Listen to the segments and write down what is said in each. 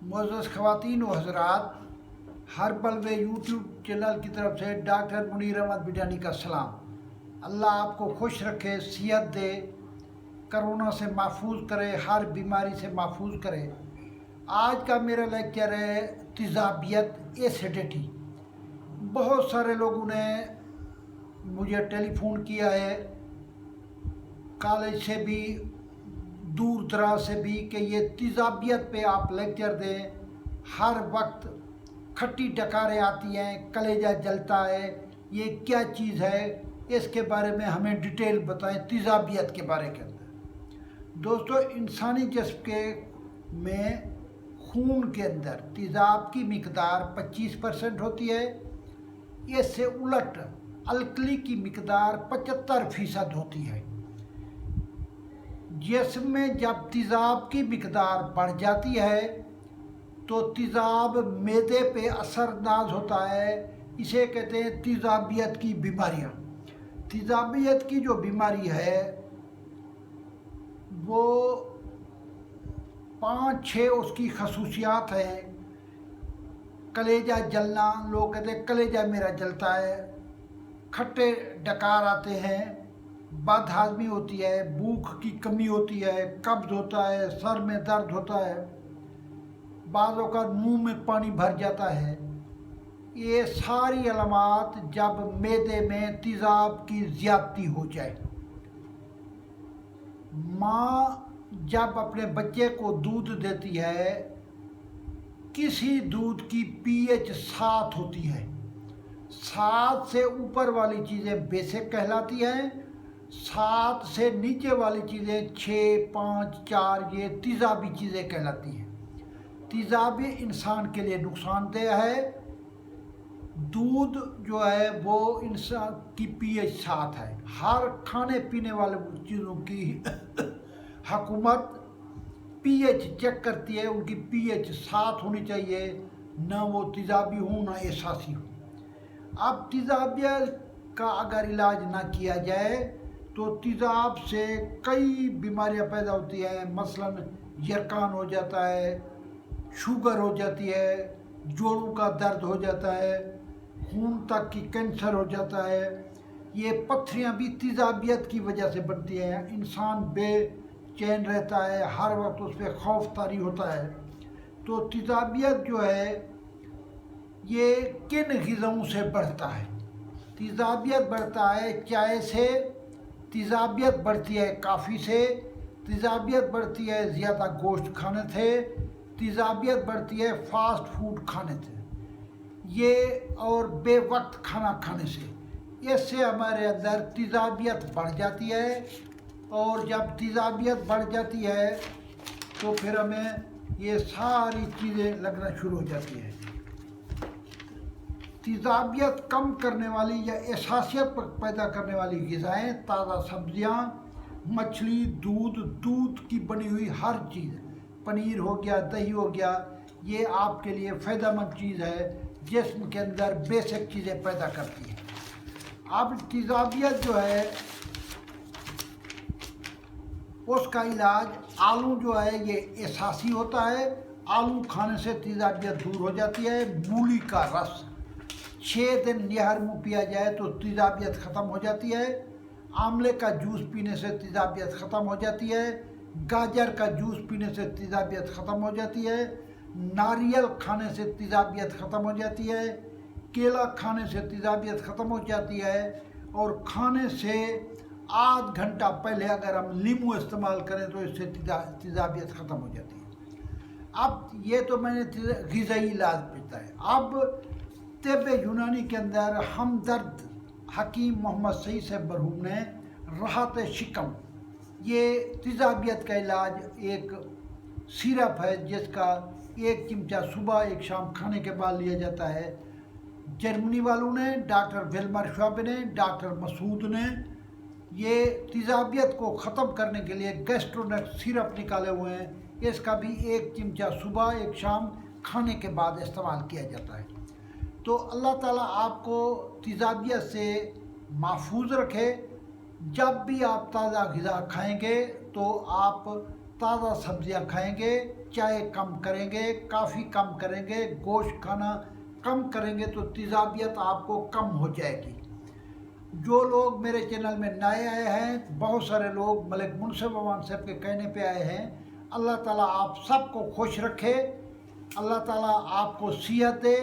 मुअज़्ज़ज़ ख़वातीन व हज़रात, हर पल यूट्यूब चैनल की तरफ से डॉक्टर मुनीर अहमद बिडानी का सलाम। अल्लाह आपको खुश रखे, सेहत दे, करोना से महफूज करे, हर बीमारी से महफूज करे। आज का मेरा लेक्चर है तेज़ाबियत, एसिडिटी। बहुत सारे लोगों ने मुझे टेलीफोन किया है, कॉलेज से भी, दूर दराज से भी, कि ये तेज़ाबियत पे आप लेक्चर दें। हर वक्त खट्टी डकारें आती हैं, कलेजा जलता है, ये क्या चीज़ है, इसके बारे में हमें डिटेल बताएं तेज़ाबियत के बारे के अंदर। दोस्तों, इंसानी जिस्म के में खून के अंदर तेज़ाब की मिकदार 25% होती है। इससे उलट अल्कली की मिकदार 75% होती है। जिस्म में जब तेज़ाब की मिकदार बढ़ जाती है तो तेज़ाब मैदे पे असरअंदाज होता है। इसे कहते हैं तेज़ाबियत की बीमारियाँ। तेज़ाबियत की जो बीमारी है वो 5-6 उसकी खसूसियात हैं। कलेजा जलना, लोग कहते हैं कलेजा मेरा जलता है, खट्टे डकार आते हैं, बदहाज़मी होती है, भूख की कमी होती है, कब्ज़ होता है, सर में दर्द होता है, बाज़ों का मुंह में पानी भर जाता है। ये सारी अलामात जब मैदे में तेज़ाब की ज़्यादती हो जाए। माँ जब अपने बच्चे को दूध देती है, किसी दूध की pH 7 होती है। 7 से ऊपर वाली चीज़ें बेसिक कहलाती हैं, 7 से नीचे वाली चीज़ें 6, 5, 4 ये तेज़ाबी चीज़ें कहलाती हैं। तेज़ाबी इंसान के लिए नुकसानदेह है। दूध जो है वो इंसान की pH 7 है। हर खाने पीने वाले चीज़ों की हुकूमत pH चेक करती है, उनकी pH 7 होनी चाहिए, ना वो तेज़ाबी हो ना एहसासी हो। अब तेज़ाबियत का अगर इलाज ना किया जाए तो तेज़ाब से कई बीमारियां पैदा होती हैं। मसलन यरकान हो जाता है, शुगर हो जाती है, जोड़ों का दर्द हो जाता है, खून तक की कैंसर हो जाता है। ये पत्थरियां भी तेज़ाबियत की वजह से बनती हैं। इंसान बेचैन रहता है, हर वक्त उस पर खौफ तारी होता है। तो तेज़ाबियत जो है ये किन ग़िज़ाओं से बढ़ता है? तेज़ाबियत बढ़ता है चाय से, तेज़ाबियत बढ़ती है काफ़ी से, तेज़ाबियत बढ़ती है ज़्यादा गोश्त खाने से, तेज़ाबियत बढ़ती है फास्ट फूड खाने से, ये और बेवक्त खाना खाने से। इससे हमारे अंदर तेज़ाबियत बढ़ जाती है, और जब तेज़ाबियत बढ़ जाती है तो फिर हमें ये सारी चीज़ें लगना शुरू हो जाती है। तेज़ाबियत कम करने वाली या एहसासियत पैदा करने वाली ग़िज़ाएँ ताज़ा सब्ज़ियाँ, मछली, दूध की बनी हुई हर चीज़, पनीर हो गया, दही हो गया, ये आपके लिए फ़ायदेमंद चीज़ है, जिस्म के अंदर बेसिक चीज़ें पैदा करती है। अब तेज़ाबियत जो है उसका इलाज, आलू जो है ये एहसासी होता है, आलू खाने से तेज़ाबियत दूर हो जाती है। मूली का रस 6 दिन निहर मुँह पिया जाए तो तेज़ाबियत ख़त्म हो जाती है। आंवले का जूस पीने से तेज़ाबियत ख़त्म हो जाती है। गाजर का जूस पीने से तेज़ाबियत ख़त्म हो जाती है। नारियल खाने से तेज़ाबियत ख़त्म हो जाती है। केला खाने से तेज़ाबियत ख़त्म हो जाती है। और खाने से आध घंटा पहले अगर हम नींबू इस्तेमाल करें तो इससे तेज़ाबियत ख़त्म हो जाती है। अब ये तो मैंने ग़िज़ाई इलाज बताया। अब तिब्ब यूनानी के अंदर हमदर्द हकीम मोहम्मद सईद से मरहूम ने राहत शिकम, ये तेज़ाबियत का इलाज एक सिरप है जिसका 1 चमचा सुबह 1 शाम खाने के बाद लिया जाता है। जर्मनी वालों ने, डॉक्टर विल्मर शॉब ने, डॉक्टर मसूद ने ये तेज़ाबियत को ख़त्म करने के लिए गैस्ट्रोनेट सिरप निकाले हुए हैं। इसका भी 1 चमचा सुबह 1 शाम खाने के बाद इस्तेमाल किया जाता है। तो अल्लाह ताला आपको तेज़ाबियत से महफूज रखे। जब भी आप ताज़ा ग़िज़ा खाएंगे तो आप ताज़ा सब्जियां खाएंगे, चाय कम करेंगे, काफ़ी कम करेंगे, गोश्त खाना कम करेंगे तो तेज़ाबियत आपको कम हो जाएगी। जो लोग मेरे चैनल में नए आए हैं, बहुत सारे लोग मलिक मुनसिफ अमान साहब के कहने पे आए हैं, अल्लाह ताला आप सबको खुश रखे, अल्लाह ताला आपको सेहत दे।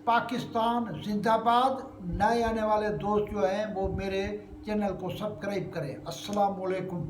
पाकिस्तान जिंदाबाद। नए आने वाले दोस्त जो हैं वो मेरे चैनल को सब्सक्राइब करें। अस्सलाम वालेकुम।